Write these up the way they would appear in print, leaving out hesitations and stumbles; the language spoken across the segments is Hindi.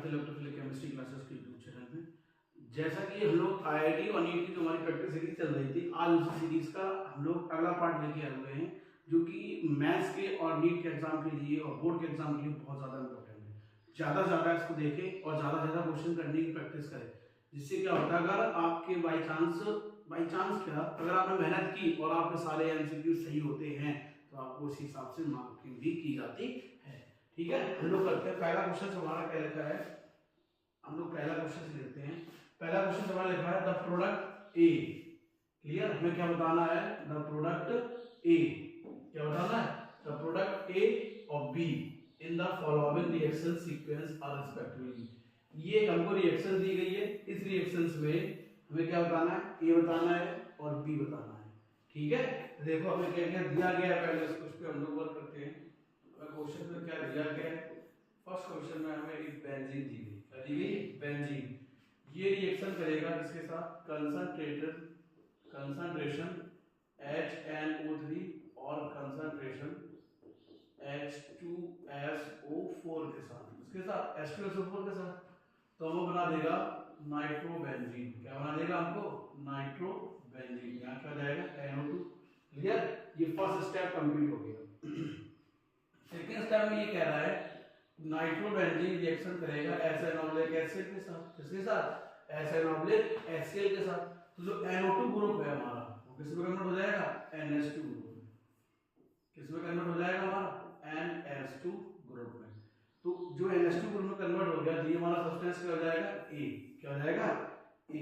स्वागत है इलेक्ट्रोफिलिक केमिस्ट्री क्लासेस के यूट्यूब चैनल में। जैसा कि हम लोग आईआईटी और नीट की जो हमारी प्रैक्टिस सीरीज चल रही थी, आज उसी सीरीज का हम लोग अगला पार्ट लेके आए हुए हैं, जो कि मैथ्स के और नीट के एग्जाम के लिए और बोर्ड के एग्जाम के लिए बहुत ज़्यादा इंपॉर्टेंट है। ज़्यादा से ज़्यादा इसको देखें और ज़्यादा से ज़्यादा क्वेश्चन करने की प्रैक्टिस करें, जिससे क्या होता है, अगर आपके बाई चांस क्या, अगर आपने मेहनत की और आपके सारे एमसीक्यू सही होते हैं तो आपको उस हिसाब से मार्किंग भी की जाती है। ठीक है, हम लोग करते हैं। पहला क्वेश्चन हमारा क्या लिखा है, हम लोग पहला क्वेश्चन लेते हैं। पहला क्वेश्चन हमारा लिखा है द प्रोडक्ट ए। क्लियर, हमें क्या बताना है, द प्रोडक्ट ए। क्या बताना है, द प्रोडक्ट ए और B in the following reaction sequence are respectively. ये हमको रिएक्शन दी गई है, इस रिएक्शंस में हमें क्या बताना है, ए बताना है और बी बताना है। ठीक है, देखो हमें क्या क्या दिया गया है, पहले उस पे हम लोग वर्क करते हैं। क्वेश्चन में क्या दिया गया है, फर्स्ट क्वेश्चन में हमें एक बेंजीन दी गई, क्या दी गई, बेंजीन। ये रिएक्शन करेगा किसके साथ, कंसंट्रेशन HNO3 और कंसंट्रेशन H2SO4 के साथ, इसके साथ H2SO4 के साथ, तो हमें बना देगा नाइट्रोबेंजीन। क्या बना देगा हमको, नाइट्रोबेंजीन। यहाँ क्या जाएगा, NO2। क्लियर, ये फर्स्ट स्टेप कंप्लीट हो गया। सेकेंड स्टेप में ये कह रहा है नाइट्रोबेंजीन रिएक्शन करेगा SN एसिड के साथ, किसके साथ, SN HCl के साथ। तो जो NO2 ग्रुप है हमारा वो किस में कन्वर्ट हो जाएगा, NH2 ग्रुप में। किस में कन्वर्ट हो जाएगा हमारा, NH2 ग्रुप में। तो जो NH2 ग्रुप में कन्वर्ट हो गया, ये हमारा सब्सटेंस क्या हो जाएगा, A। क्या हो जाएगा, A।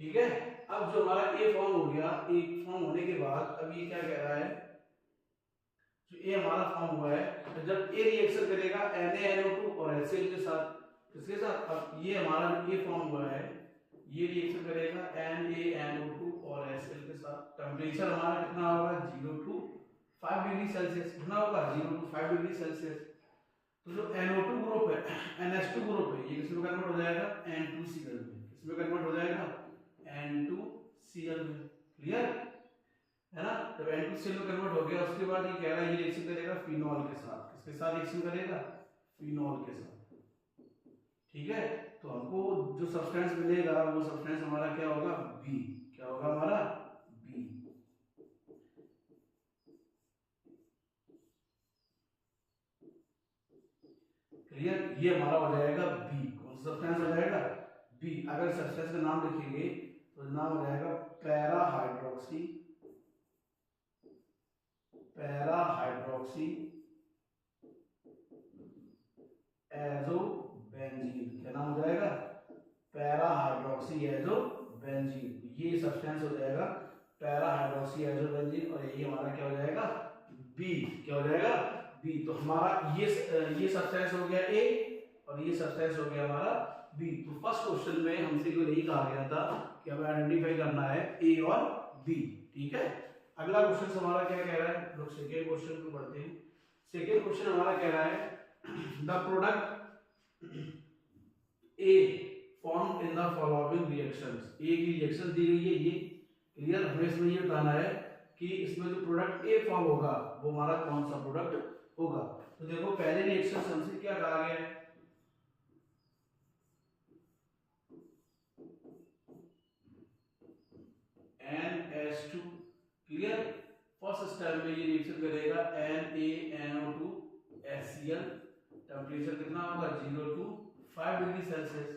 ठीक है, अब जो हमारा A फॉर्म हो गया, A फॉर्म होने के बाद अब ये क्या कह रहा है, जो ए हमारा फॉर्म हुआ है, तो जब ए रिएक्शन करेगा NaNO2 और HCl के साथ, किसके साथ, अब ये हमारा जो ए फॉर्म हुआ है, ये रिएक्शन करेगा NaNO2 और HCl के साथ। टेंपरेचर हमारा कितना होगा, 0 to 5 डिग्री सेल्सियस। कितना होगा, 0 to 5 डिग्री सेल्सियस। तो जो NO2 ग्रुप है, NH2 ग्रुप है, ये किसमें कन्वर्ट हो जाएगा, N2Cl में। किसमें कन्वर्ट हो जाएगा, N2Cl में। क्लियर है ना, जब N2Cl में कन्वर्ट हो गया, उसके बाद ये कह रहा है ये रिएक्शन करेगा फिनॉल के साथ। किसके साथ रिएक्शन करेगा, फिनॉल के साथ। ठीक है, तो हमको जो सब्सटेंस मिलेगा वो सब्सटेंस हमारा क्या होगा, बी। क्या होगा हमारा, बी। क्लियर, ये हमारा हो जाएगा बी। कौन सा सब्सटेंस हो जाएगा, बी। अगर सब्सटेंस का नाम लिखेंगे तो नाम हो जाएगा पैरा हाइड्रोक्सी एजोबेंजीन। क्या नाम हो जाएगा, पैरा हाइड्रोक्सी एजोबेंजीन। ये सब्सटेंस हो जाएगा पैरा हाइड्रोक्सी एजोबेंजीन, और यही हमारा क्या हो जाएगा, बी। क्या हो जाएगा, बी। तो हमारा ये सब्सटेंस हो गया ए और ये सब्सटेंस हो गया हमारा बी। तो फर्स्ट क्वेश्चन में हमसे को यही कहा गया था कि हमें आइडेंटिफाई करना है ए और बी। ठीक है, अगला क्वेश्चन हमारा क्या कह रहा है, लोग सेकेंड क्वेश्चन को पढ़ते हैं। सेकेंड क्वेश्चन हमारा कह रहा है the product a form in the following reactions. A की रिएक्शन दी गई है ये। क्लियर, हमें इसमें ये बताना है कि इसमें जो प्रोडक्ट ए फॉर्म होगा वो हमारा कौन सा प्रोडक्ट होगा। तो देखो पहले रिएक्शन हमसे क्या कहा गया है, NH2। क्लियर, फर्स्ट स्टेप में ये रिएक्शन करेगा NaNO2 HCl। टेंपरेचर कितना होगा, 0 to 5 डिग्री सेल्सियस।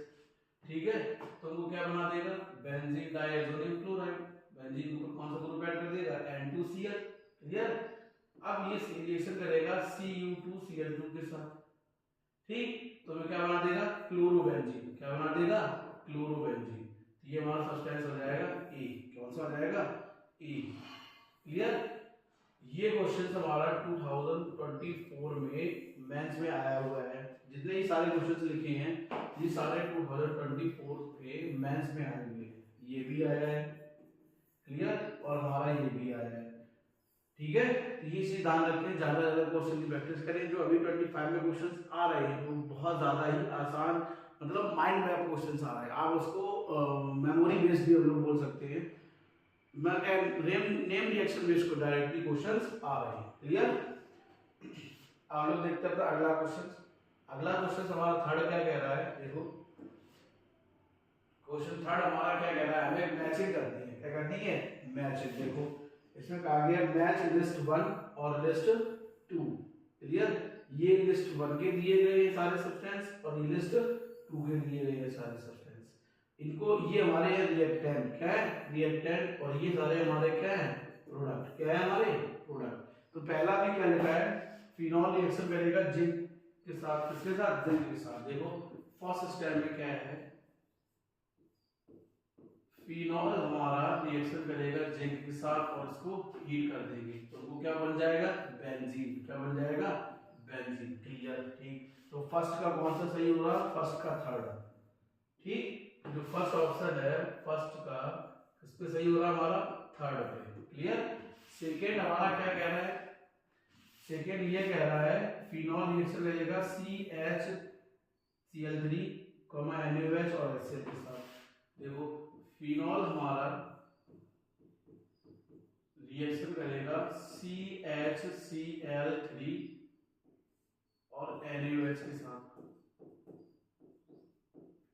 ठीक है, तो हमको क्या बना देगा, बेंजीन डाइएज़ोनियम क्लोराइड। बेंजीन के ऊपर कौन सा ग्रुप ऐड कर देगा, N2Cl। क्लियर, अब ये रिएक्शन करेगा Cu2Cl2 के साथ। ठीक, तो हमें क्या बना देगा, क्लोरोबेंजीन। क्या बना देगा, क्लोरोबेंजीन। तो ये हमारा सब्सटेंस हो जाएगा ए। कौन सा हो जाएगा, ए। क्लियर, ये क्वेश्चन हमारा 2024 में मेंस में आया हुआ है। जितने ही सारे क्वेश्चंस लिखे हैं ये सारे 2024 के मेंस में आए हुए हैं। ये भी आया है, क्लियर, और हमारा ये भी आया है। ठीक है, तो ये चीज ध्यान रखें, ज्यादा ज्यादा क्वेश्चन की प्रैक्टिस करें। जो अभी 25 में क्वेश्चंस आ रहे हैं वो बहुत ज्यादा ही आसान, मतलब माइंड मैप क्वेश्चंस आ रहे हैं। आप उसको मेमोरी बेस्ड भी हम लोग बोल सकते हैं। नेम रिएक्शन बेस्ड को डायरेक्टली क्वेश्चंस आ रहे हैं। क्लियर, आप लोग देखते हैं अगला क्वेश्चन। अगला क्वेश्चन हमारा थर्ड क्या कह रहा है, देखो क्वेश्चन थर्ड हमारा क्या कह रहा है, हमें मैचिंग करनी है। क्या करनी है, मैचिंग। देखो इसमें कहा गया मैच लिस्ट 1 और लिस्ट 2। क्लियर, ये लिस्ट 1 के दिए गए सारे सब्सटेंस और ये लिस्ट 2 के दिए गए सारे सब्सटेंस। इनको ये हमारे हैं रिएक्टेंट, क्या है रिएक्टेंट, और ये सारे हमारे क्या है प्रोडक्ट, क्या है हमारे प्रोडक्ट। तो पहला भी क्या लिखा है, फिनॉल रिएक्शन करेगा जिंक के साथ, किसके साथ, जिंक के साथ। देखो फर्स्ट स्टेप में क्या है, फिनॉल हमारा रिएक्शन करेगा जिंक के साथ और इसको हीट कर देंगे, तो वो क्या बन जाएगा, बेंजीन। क्या बन जाएगा, बेंजीन। क्लियर, ठीक। तो फर्स्ट का कौन सा सही होगा, फर्स्ट का थर्ड, ठीक। जो फर्स्ट ऑप्शन है फर्स्ट का किस पे सही हो रहा है हमारा, थर्ड पे। क्लियर। सेकेंड हमारा क्या कह रहा है, सेकेंड ये कह रहा है फिनॉल रिएक्शन करेगा CHCl3, NaOH और HCl के साथ। देखो फिनॉल हमारा रिएक्शन करेगा CHCl3 और NaOH के साथ।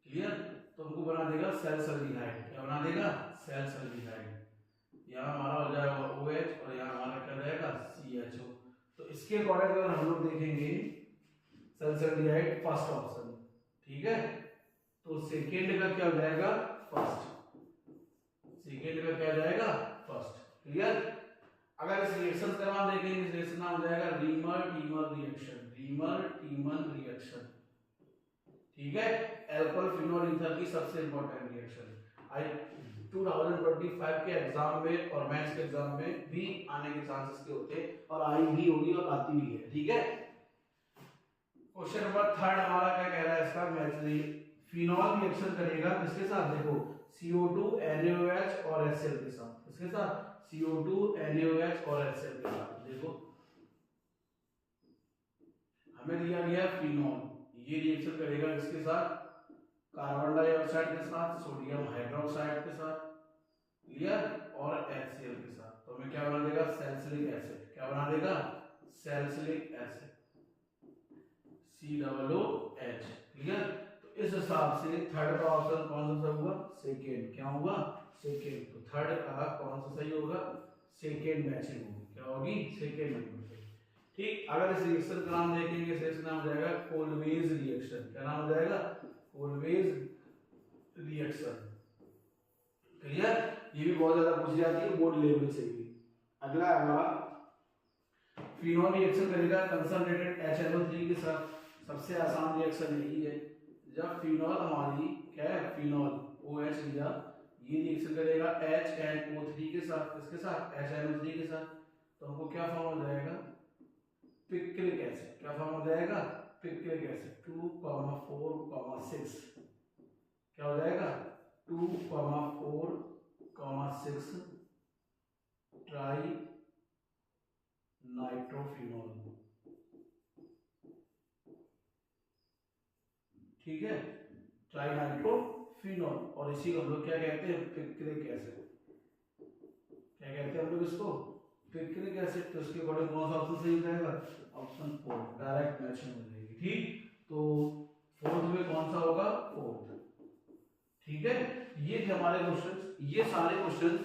क्लियर, तो हमको बना देगा सैलसल्डिहाइड। क्या बना देगा, सैलसल्डिहाइड। यहाँ हमारा हो जाएगा OH और यहाँ हमारा क्या रहेगा CHO। तो इसके अकॉर्डिंग अगर हम लोग देखेंगे सैलसल्डिहाइड फर्स्ट ऑप्शन, ठीक है। तो सेकेंड का क्या हो जाएगा, फर्स्ट। सेकेंड का क्या हो जाएगा, फर्स्ट। क्लियर। अगर इस रिएक्शन का नाम देखेंगे, इस रिएक्शन नाम हो जाएगा reamer teamer reaction, reamer टीमन reaction, ठीक है। एल्कोहल फिनॉल ईथर की सबसे इंपॉर्टेंट रिएक्शन। 2025 के एग्जाम में और मैथ्स के एग्जाम में भी आने के चांसेस के होते हैं, और आई भी होगी और आती भी है, ठीक है। क्वेश्चन नंबर थर्ड हमारा क्या कह रहा है, इसका मैच फिनॉल रिएक्शन करेगा किसके साथ, देखो CO2 NaOH और HCl के साथ। किसके साथ, CO2 NaOH और HCl के साथ। देखो हमें दिया गया फिनॉल, ये रिएक्शन करेगा किसके साथ, कार्बन डाइऑक्साइड के साथ, सोडियम हाइड्रोक्साइड के साथ, क्लियर, और HCl के साथ। तो हमें क्या बना देगा, सैलिसिलिक एसिड। क्या बना देगा, सैलिसिलिक एसिड, COOH। क्लियर। तो इस हिसाब से थर्ड का ऑप्शन कौन सा होगा, सेकेंड। क्या होगा, सेकेंड। तो थर्ड का कौन सा सही होगा, सेकेंड मैचिंग होगी। क्या होगी, सेकेंड मैचिंग। ठीक। अगर इस रिएक्शन का नाम देखेंगे, इस रिएक्शन का नाम हो जाएगा कोलवेज रिएक्शन। क्या नाम हो जाएगा, कोलवेज रिएक्शन। क्लियर। ये भी बहुत ज्यादा पूछी जाती है बोर्ड लेवल से भी। अगला हमारा फिनॉल रिएक्शन करेगा कंसंट्रेटेड HNO3 के साथ। सबसे आसान रिएक्शन यही है, जब फिनॉल हमारी क्या है, फिनॉल OH लिया, ये रिएक्शन करेगा HNO3 के साथ। किसके साथ, HNO3 के साथ। तो हमको क्या फॉर्म हो जाएगा, पिक्रिक एसिड। क्या फॉर्म हो जाएगा, पिक्रिक एसिड। 2,4,6 क्या हो जाएगा, 2,4,6 ट्राई नाइट्रोफिनॉल, ठीक है, ट्राई नाइट्रोफिनॉल। और इसी को हम लोग क्या कहते हैं, पिक्रिक एसिड। क्या कहते हैं हम लोग इसको, पिक्रिक एसिड। तो इसके अकॉर्डिंग कौन सा ऑप्शन सही हो जाएगा, ऑप्शन 4, डायरेक्ट मैचिंग हो जाएगी, ठीक। तो फोर्थ में कौन सा होगा, फोर्थ, ठीक है। ये थे हमारे क्वेश्चंस। ये सारे क्वेश्चंस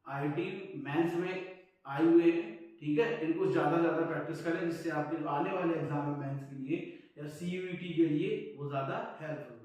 आईटी मेंस में आए हुए हैं, ठीक है। इनको ज्यादा प्रैक्टिस करें, जिससे आपके आने वाले एग्जाम में मेंस के लिए या CUET के लिए वो ज्यादा हेल्पफुल